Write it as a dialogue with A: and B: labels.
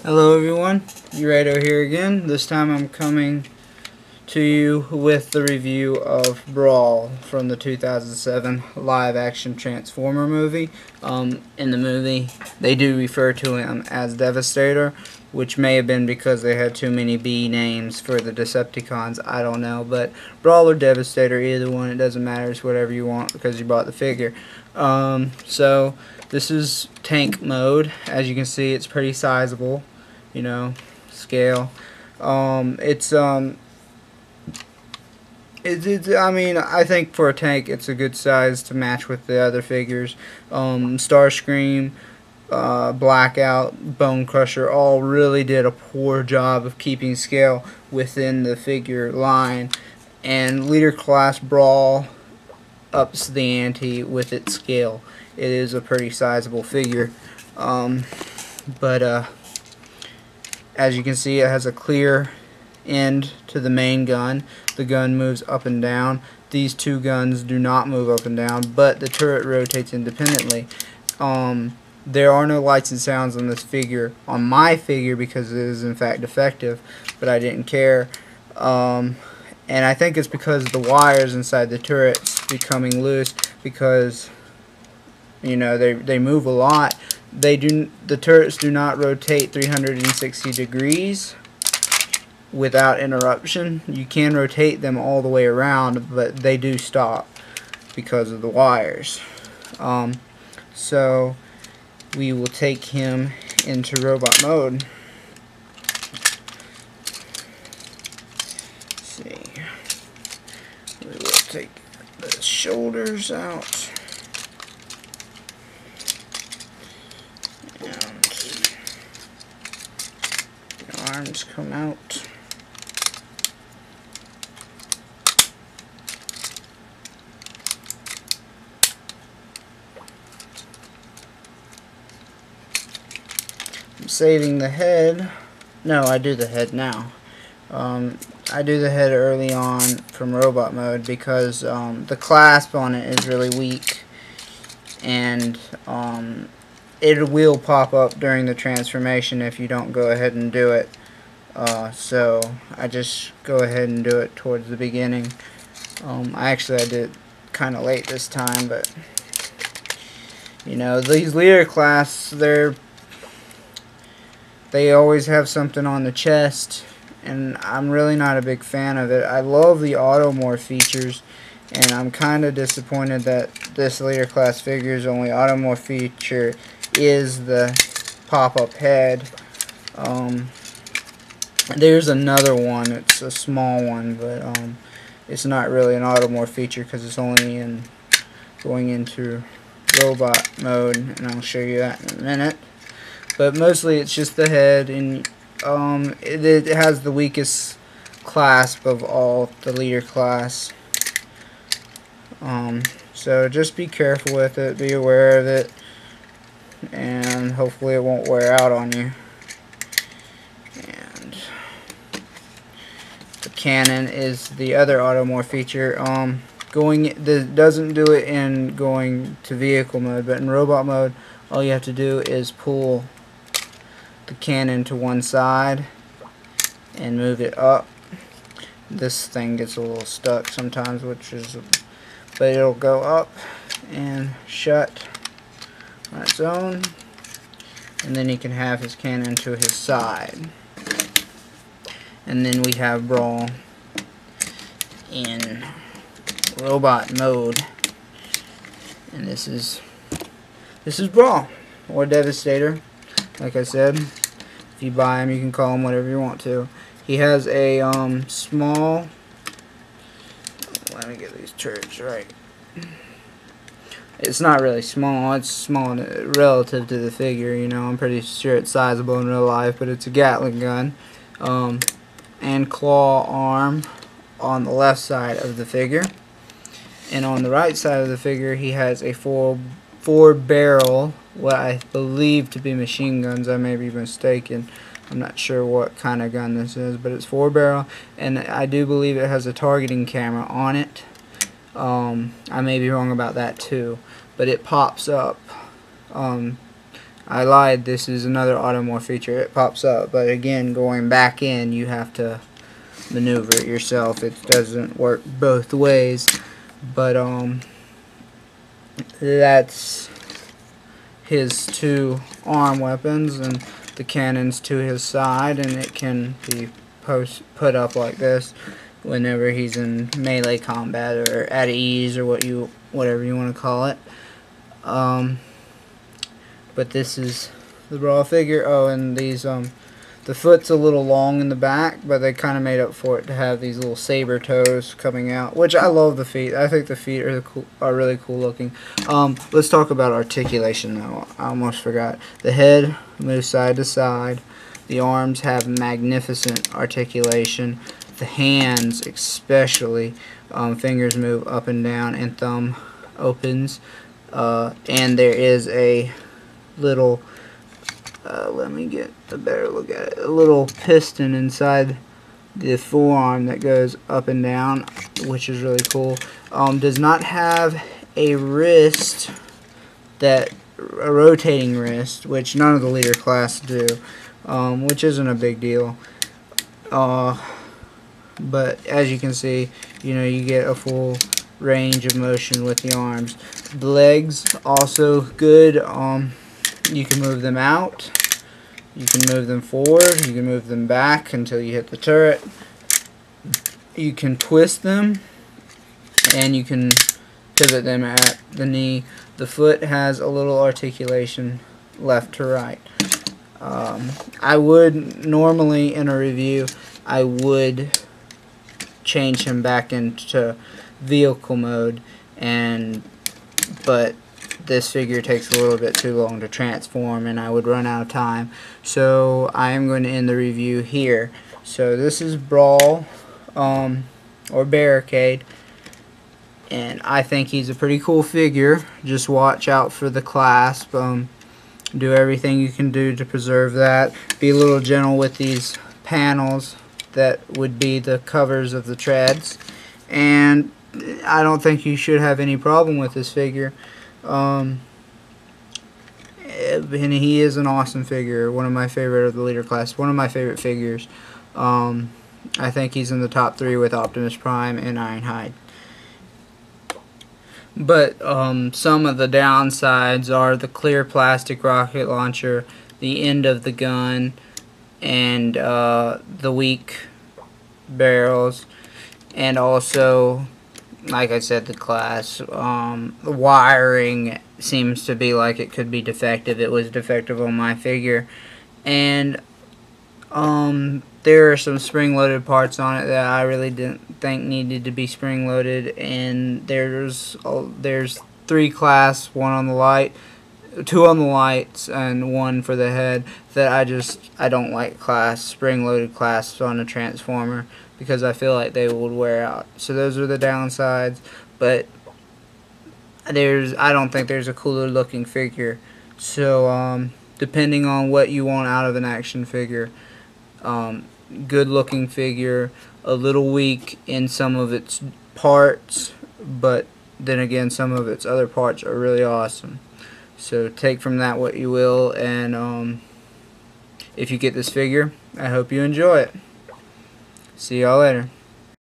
A: Hello everyone, Urado here again. This time I'm coming to you with the review of Brawl from the 2007 live action Transformer movie. In the movie they do refer to him as Devastator, which may have been because they had too many B names for the Decepticons, I don't know, but Brawl or Devastator, either one, it doesn't matter, it's whatever you want because you bought the figure. So this is tank mode. As you can see, it's pretty sizable, you know, scale. I mean, I think for a tank, it's a good size to match with the other figures. Starscream, Blackout, Bone Crusher all really did a poor job of keeping scale within the figure line, and Leader Class Brawl ups the ante with its scale. It is a pretty sizable figure, but as you can see, it has a clear end to the main gun. The gun moves up and down. These two guns do not move up and down, but the turret rotates independently. There are no lights and sounds on this figure, on my figure, because it is in fact defective, but I didn't care. And I think it's because the wires inside the turret's becoming loose, because you know they move a lot. The turrets do not rotate 360 degrees without interruption. You can rotate them all the way around, but they do stop because of the wires. So we will take him into robot mode. Let's see. We will take the shoulders out. And the arms come out. I'm saving the head. No, I do the head now. I do the head early on from robot mode because the clasp on it is really weak, and it will pop up during the transformation if you don't go ahead and do it. So I just go ahead and do it towards the beginning. I did it kind of late this time, but you know, these leader class, they always have something on the chest, and I'm really not a big fan of it. I love the automorph features, and I'm kind of disappointed that this leader class figure's only automorph feature is the pop-up head. There's another one. It's a small one, but it's not really an automorph feature because it's only going into robot mode, and I'll show you that in a minute. But mostly it's just the head, and it has the weakest clasp of all the leader class. So just be careful with it, be aware of it, and hopefully it won't wear out on you. And the cannon is the other automorph feature. Doesn't do it in going to vehicle mode, but in robot mode, all you have to do is pull the cannon to one side and move it up. This thing gets a little stuck sometimes, but it'll go up and shut on its own, and then he can have his cannon to his side. And then we have Brawl in robot mode, and this is Brawl or Devastator. Like I said, if you buy him, you can call him whatever you want to. He has a small, let me get these turrets right. It's not really small, it's small relative to the figure, you know. I'm pretty sure it's sizable in real life, but it's a Gatling gun. And claw arm on the left side of the figure. And on the right side of the figure, he has a four barrel, what I believe to be machine guns. I may be mistaken. I'm not sure what kind of gun this is, but it's 4 barrel, and I do believe it has a targeting camera on it. I may be wrong about that too, but it pops up I lied, this is another automorph feature. It pops up, but again, going back in, you have to maneuver it yourself. It doesn't work both ways, but that's his two arm weapons and the cannons to his side, and it can be put up like this whenever he's in melee combat or at ease or whatever you want to call it. But this is the Brawl figure. Oh, and these the foot's a little long in the back, but they kind of made up for it to have these little saber toes coming out, which I love the feet. I think the feet are really cool looking. Let's talk about articulation though. I almost forgot. The head moves side to side. The arms have magnificent articulation. The hands especially, fingers move up and down and thumb opens. And there is a little let me get a better look at it. A little piston inside the forearm that goes up and down, which is really cool. Does not have a wrist, a rotating wrist, which none of the leader class do, which isn't a big deal. But as you can see, you get a full range of motion with the arms. The legs also good. You can move them out, you can move them forward, you can move them back until you hit the turret. You can twist them, and you can pivot them at the knee. The foot has a little articulation left to right. I would normally in a review, I would change him back into vehicle mode, but this figure takes a little bit too long to transform and I would run out of time, so I am going to end the review here. So this is Brawl, or Barricade, and I think he's a pretty cool figure. Just watch out for the clasp. Do everything you can do to preserve that. Be a little gentle with these panels that would be the covers of the treads, and I don't think you should have any problem with this figure. And he is an awesome figure, one of my favorite of the leader class, one of my favorite figures. I think he's in the top 3 with Optimus Prime and Ironhide. But some of the downsides are the clear plastic rocket launcher, the end of the gun, and the weak barrels, and also, like I said, the glass. The wiring seems to be like it could be defective. It was defective on my figure, and there are some spring-loaded parts on it that I really didn't think needed to be spring-loaded, and there's 3 clasps, 1 on the light, 2 on the lights, and 1 for the head, that I don't like spring-loaded clasps on a Transformer, because I feel like they would wear out. So those are the downsides, but I don't think there's a cooler looking figure. So depending on what you want out of an action figure, good looking figure, a little weak in some of its parts, but then again some of its other parts are really awesome. So take from that what you will, and if you get this figure, I hope you enjoy it. See y'all later.